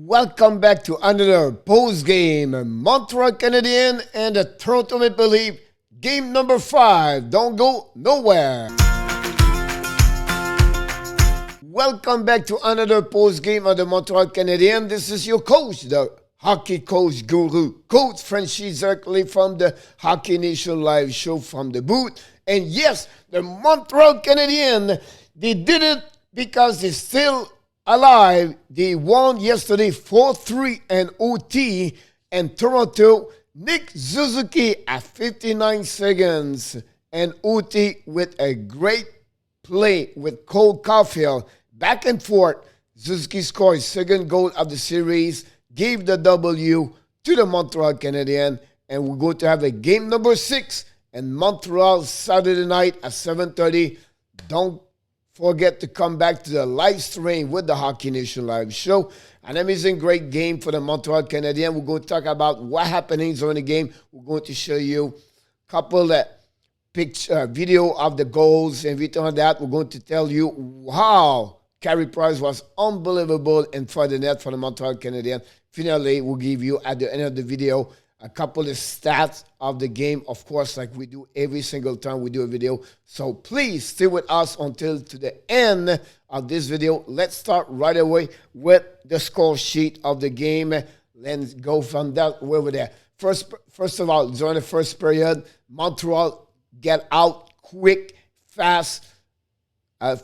Welcome back to another post-game Montreal Canadiens and the Toronto Maple Leafs game number 5. Don't go nowhere. Welcome back to another post-game of the Montreal Canadiens. This is your coach, the hockey coach guru, Coach Frenchy, directly from the Hockey Nation live show from the booth. And yes, the Montreal Canadiens, they did it because they're still alive. They won yesterday 4-3 and OT, and Toronto, Nick Suzuki at 59 seconds and OT with a great play with Caufield. Back and forth, Suzuki scored his second goal of the series, gave the W to the Montreal Canadiens, and we're going to have a game number 6 in Montreal Saturday night at 7:30. Don't forget to come back to the live stream with the Hockey Nation live show. An amazing, great game for the Montreal Canadiens. We're going to talk about what happened during the game. We're going to show you a couple of video of the goals and everything like that. We're going to tell you how Carey Price was unbelievable in front of the net for the Montreal Canadiens. Finally, we'll give you at the end of the video a couple of stats of the game, of course, like we do every single time we do a video. So please stay with us until to the end of this video. Let's start right away with the score sheet of the game. Let's go from that way over there. First of all, during the first period, Montreal get out quick, fast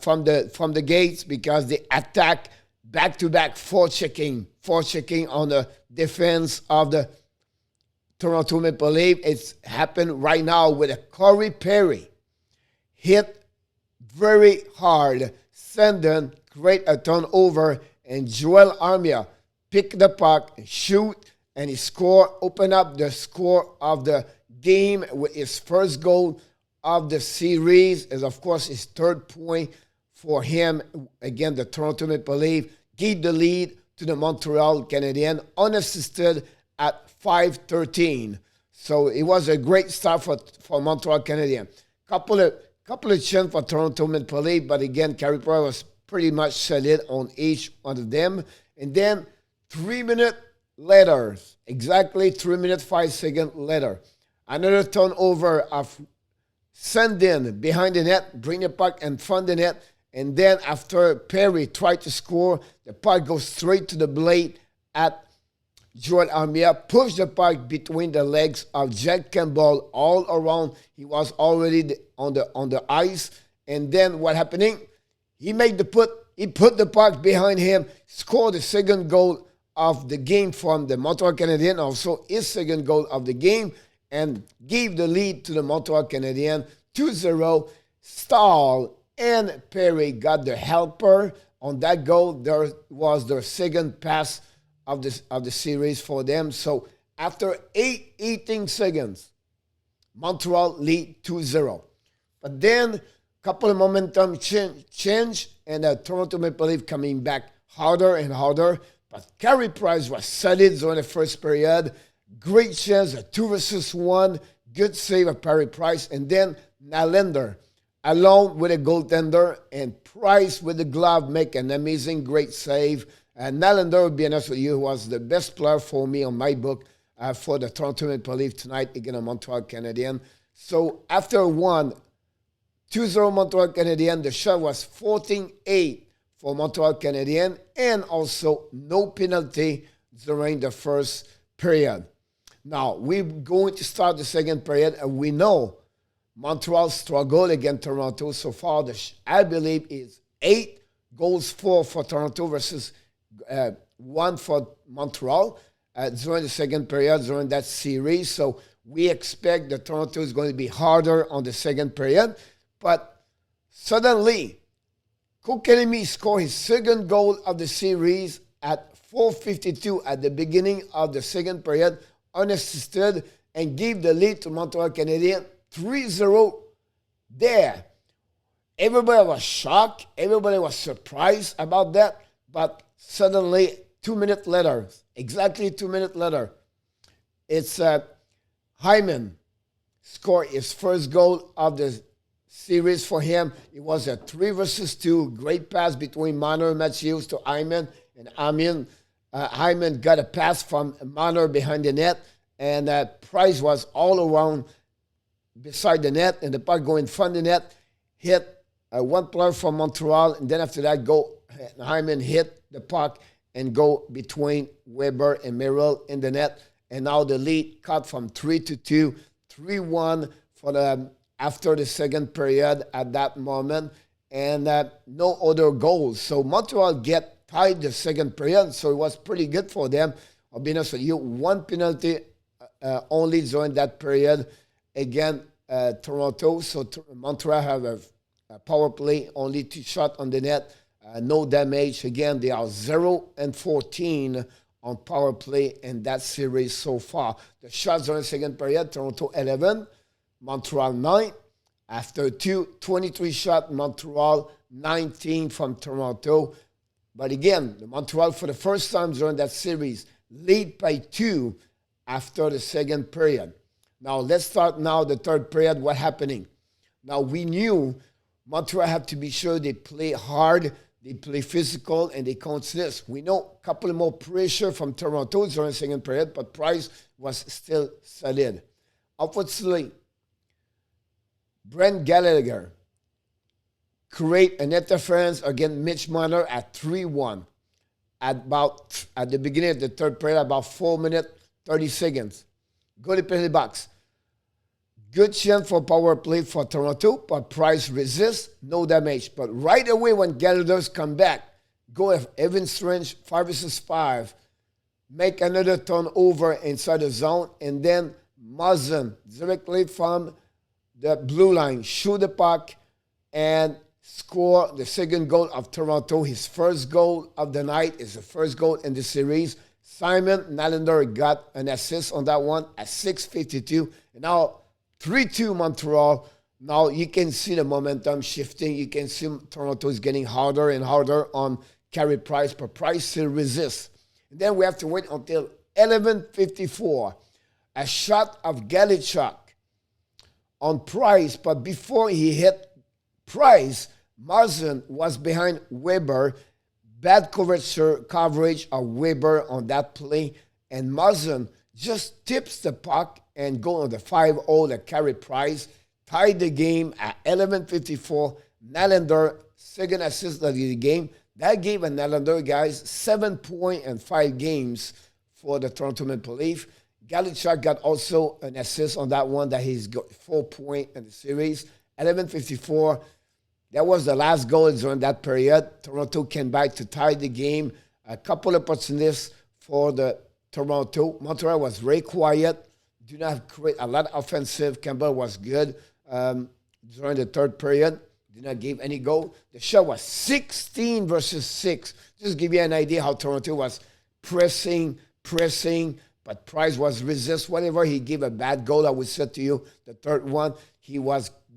from the gates because they attack back-to-back forechecking on the defense of the Toronto Maple Leafs. It's happened right now with a Corey Perry hit very hard, sending create a turnover, and Joel Armia pick the puck, shoot, and he score, open up the score of the game with his first goal of the series. Is of course his third point for him. Again, the Toronto Maple Leafs gave the lead to the Montreal Canadiens unassisted at 5:13. So it was a great start for Montreal Canadiens. Couple of chance for Toronto Maple Leafs, but again, Carey Price was pretty much solid on each one of them. And then 3 minutes later, exactly 3 minutes 5 seconds later, another turnover of send in behind the net, bring the puck in front of the net, and then after Perry tried to score, the puck goes straight to the blade at Joel Armia, pushed the puck between the legs of Jack Campbell all around. He was already on the ice. And then what happening? He put the puck behind him, scored the second goal of the game from the Montreal Canadiens, also his second goal of the game, and gave the lead to the Montreal Canadiens 2-0. Stahl and Perry got the helper on that goal. There was their second pass of the series for them. So after 18 seconds, Montreal lead 2-0. But then a couple of momentum change, and Toronto Maple Leafs coming back harder and harder. But Carey Price was solid during the first period. Great chance, a 2-1. Good save of Carey Price. And then Nylander, alone with a goaltender, and Price with the glove make an amazing, great save. And Nylander, to be honest with you, was the best player for me on my book for the Toronto Maple Leafs tonight against the Montreal Canadiens. So after 2-0 Montreal Canadiens, the shot was 14-8 for Montreal Canadiens, and also no penalty during the first period. Now, we're going to start the second period, and we know Montreal struggled against Toronto so far. I believe is 8 goals for Toronto versus 1 for Montreal during the second period, during that series. So we expect that Toronto is going to be harder on the second period. But suddenly, Kotkaniemi scored his second goal of the series at 4:52 at the beginning of the second period, unassisted, and gave the lead to Montreal Canadiens 3-0 there. Everybody was shocked. Everybody was surprised about that. But suddenly, 2 minutes later, exactly 2 minutes later, it's Hyman scored his first goal of the series for him. It was a 3-2. Great pass between Marner and Matthews to Hyman. And Hyman Hyman got a pass from Marner behind the net, and Price was all around beside the net, and the puck go in front of the net, hit one player from Montreal, and then after that, Hyman hit the puck and go between Weber and Merrill in the net, and now the lead cut from 3-2, 3-1 for after the second period at that moment, and no other goals. So Montreal get tied the second period, so it was pretty good for them. I'll be honest with you, one penalty only during that period. Again, Toronto, so Montreal have a power play, only 2 shots on the net, no damage. Again, they are 0-14 on power play in that series so far. The shots during the second period, Toronto 11, Montreal 9. After 23 shots, Montreal 19 from Toronto. But again, the Montreal, for the first time during that series, lead by 2 after the second period. Now, let's start now the third period, what happening. Now, we knew Montreal had to be sure they play hard, they play physical, and they consider this. We know a couple more pressure from Toronto during the second period, but Price was still solid. Unfortunately, Brent Gallagher create an interference against Mitch Marner at 3-1 at the beginning of the third period, about 4 minutes, 30 seconds. Go to penalty box. Good chance for power play for Toronto, but Price resists, no damage. But right away when Gallagher's come back, go with Evan Strange, 5 versus 5, make another turnover inside the zone, and then Muzzin directly from the blue line, shoot the puck, and score the second goal of Toronto. His first goal of the night is the first goal in the series. Simon Nylander got an assist on that one at 6:52. And now 3-2 Montreal. Now you can see the momentum shifting. You can see Toronto is getting harder and harder on Carey Price, but Price still resists. And then we have to wait until 11:54. A shot of Galchenyuk on Price, but before he hit Price, Marsden was behind Weber. Bad coverage of Weber on that play, and Marsden just tips the puck and go on the 5-0 that Carey Price, tied the game at 11:54. Nylander, second assist of the game. That gave a Nylander, guys, 7 points and 5 games for the Toronto Maple Leafs. Galchenyuk got also an assist on that one that he's got 4 points in the series. 11:54. That was the last goal during that period. Toronto came back to tie the game. A couple of opportunities for the Toronto. Montreal was very quiet. Do not create a lot of offensive. Campbell was good during the third period. Did not give any goal. The shot was 16 versus 6. Just give you an idea how Toronto was pressing, but Price was resist. Whenever he gave a bad goal, I would say to you, the third one, he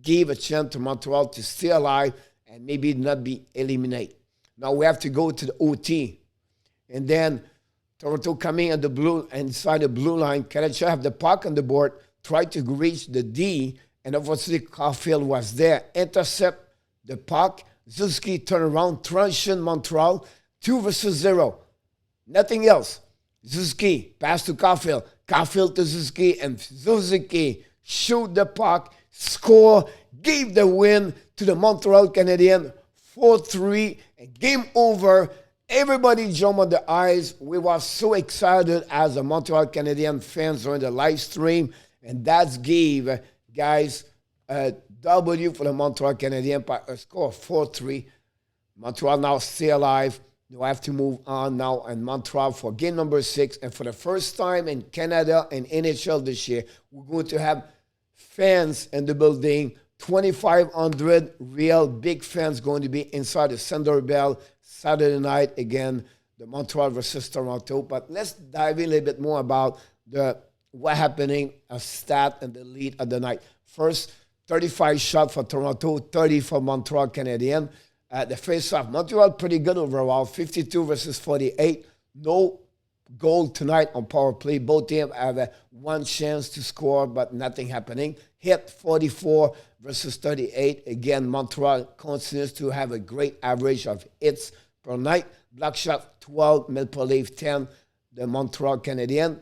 gave a chance to Montreal to stay alive and maybe not be eliminated. Now we have to go to the OT. And then Toronto coming inside the blue line. Canadiens have the puck on the board, tried to reach the D, and obviously Caufield was there. Intercept the puck. Suzuki turn around, transition Montreal, 2 versus 0. Nothing else. Suzuki pass to Caufield. Caufield to Suzuki, and Suzuki shoot the puck, score, gave the win to the Montreal Canadiens, 4-3, and game over. Everybody jumped on the ice. We were so excited as a Montreal Canadiens fans during the live stream, and that gave, guys, a W for the Montreal Canadiens by a score of 4-3. Montreal now stay alive. We have to move on now in Montreal for game number 6. And for the first time in Canada and NHL this year, we're going to have fans in the building. 2,500 real big fans going to be inside the Sandor Bell Saturday night. Again, the Montreal versus Toronto. But let's dive in a little bit more about what happening, a stat and the lead of the night. First, 35 shots for Toronto, 30 for Montreal Canadiens. The face-off, Montreal pretty good overall, 52 versus 48. No goal tonight on power play. Both teams have one chance to score, but nothing happening. Hit 44 versus 38. Again, Montreal continues to have a great average of hits per night. Block shot 12, Maple Leaf 10, the Montreal Canadiens.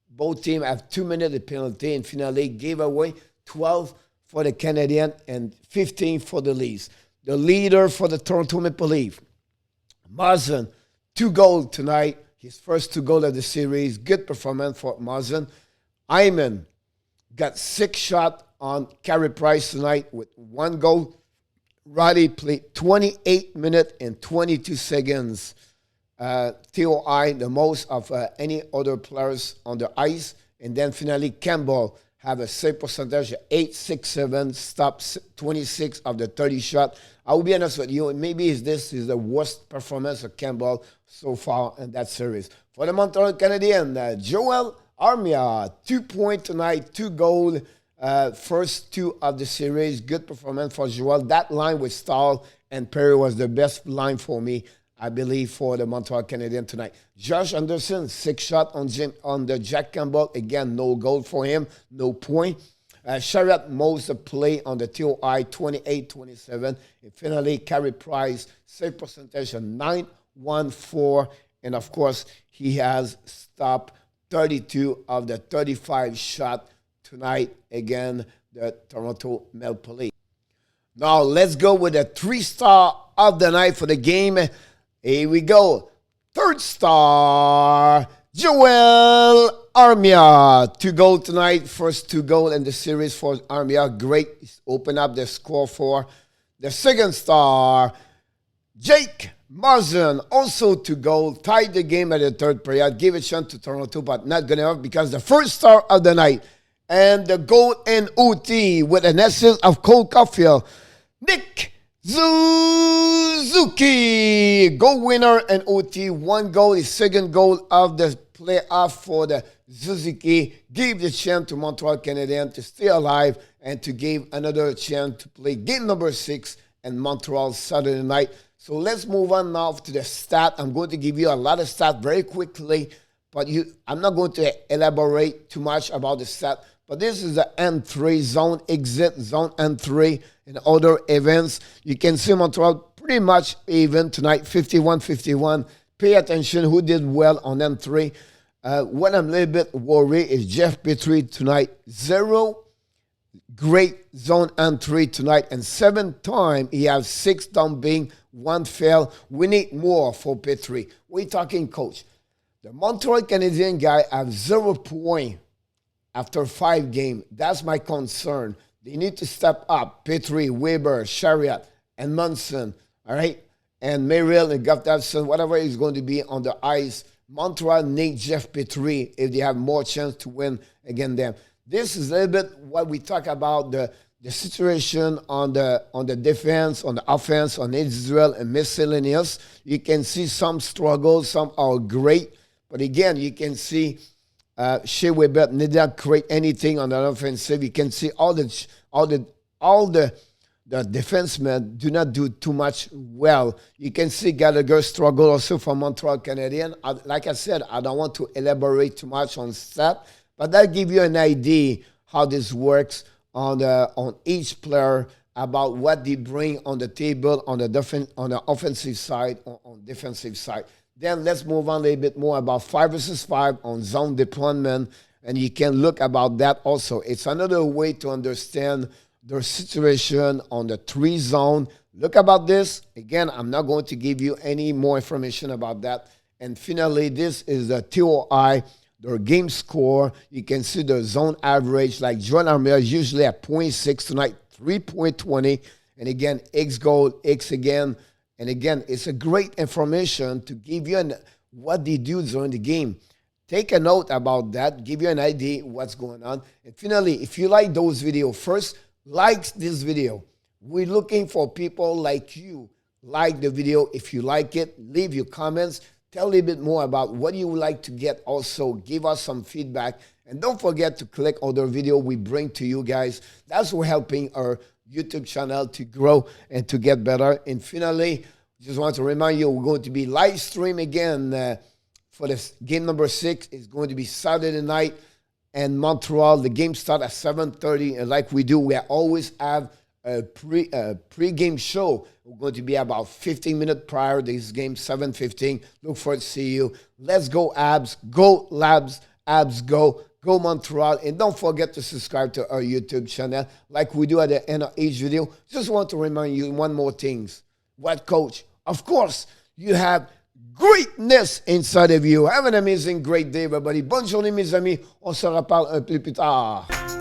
Both teams have 2 minutes of penalty and finally gave away 12 for the Canadiens and 15 for the Leafs. The leader for the Toronto Maple Leafs, Mazen, 2 goals tonight. His first 2 goals of the series. Good performance for Mazen. Hyman got 6 shots on Carey Price tonight with 1 goal. Riley played 28 minutes and 22 seconds. TOI, the most of any other players on the ice. And then finally, Campbell have a save percentage of 8.67, stops 26 of the 30 shots. I will be honest with you, maybe this is the worst performance of Campbell so far in that series. For the Montreal Canadiens, Joel Armia, 2 points tonight, 2 goals. First 2 of the series. Good performance for Joel. That line with Stahl and Perry was the best line for me, I believe, for the Montreal Canadiens tonight. Josh Anderson, 6 shots on the Jack Campbell. Again, no goal for him, no point. Sherratt most of play on the TOI, 28-27. And finally, Carey Price, save percentage of 9.14. And of course, he has stopped 32 of the 35 shots tonight, again, the Toronto Maple Leafs. Now, let's go with the 3-star of the night for the game. Here we go. 3rd star, Joel Armia. 2 goals tonight. First 2 goals in the series for Armia. Great. Open up the score for the 2nd star, Jake Mazen. Also 2 goals. Tied the game at the 3rd period. Gave a chance to Toronto, but not good enough because the 1st star of the night and the goal in OT with an assist of Cole Caufield, Nick Suzuki, goal winner in OT, 1 goal, his 2nd goal of the playoff for the Suzuki, gave the chance to Montreal Canadiens to stay alive and to give another chance to play game number 6 in Montreal Saturday night. So let's move on now to the stat. I'm going to give you a lot of stats very quickly, but I'm not going to elaborate too much about the stat. But this is the N3 zone exit, zone N3 in other events. You can see Montreal pretty much even tonight, 51-51. Pay attention who did well on N3. What I'm a little bit worried is Jeff Petrie tonight. 0 great zone N3 tonight. And 7 times he has 6 dumping, 1 fail. We need more for Petrie. We're talking, coach. The Montreal Canadiens guy have 0 points after 5 games. That's my concern. They need to step up. Petrie, Weber, Sherratt, and Munson, all right? And Merrill and Gustafsson, whatever is going to be on the ice. Montreal needs Jeff Petrie if they have more chance to win against them. This is a little bit what we talk about, the situation on the defense, on the offense, on Israel and miscellaneous. You can see some struggles, some are great. But again, you can see Shea Weber did not create anything on the offensive. You can see all the defensemen do not do too much well. You can see Gallagher struggle also for Montreal Canadiens. Like I said, I don't want to elaborate too much on stat, but that gives you an idea how this works on each player about what they bring on the table on the offensive side, on defensive side. Then let's move on a little bit more about 5 versus 5 on zone deployment, and you can look about that also. It's another way to understand their situation on the 3 zone. Look about this. Again, I'm not going to give you any more information about that. And finally, this is the TOI, their game score. You can see the zone average, like Joel Armia usually at 0.6 tonight, 3.20. And again, X goal, X again. And again, it's a great information to give you what they do during the game. Take a note about that, give you an idea what's going on. And finally, if you like those videos, first, like this video. We're looking for people like you. Like the video if you like it. Leave your comments. Tell a little bit more about what you would like to get. Also, give us some feedback. And don't forget to click on the video we bring to you guys. That's what helping our YouTube channel to grow and to get better. And finally, just want to remind you, we're going to be live stream again for this game number 6. It's going to be Saturday night in Montreal. The game starts at 7:30. And like we do, we always have pre-game show. We're going to be about 15 minutes prior to this game, 7:15. Look forward to see you. Let's go Habs. Go Labs. Habs go. Go Montreal. And don't forget to subscribe to our YouTube channel like we do at the end of each video. Just want to remind you one more thing. What, coach? Of course, you have greatness inside of you. Have an amazing, great day, everybody. Bonne journée, mes amis. On se reparle un peu plus tard.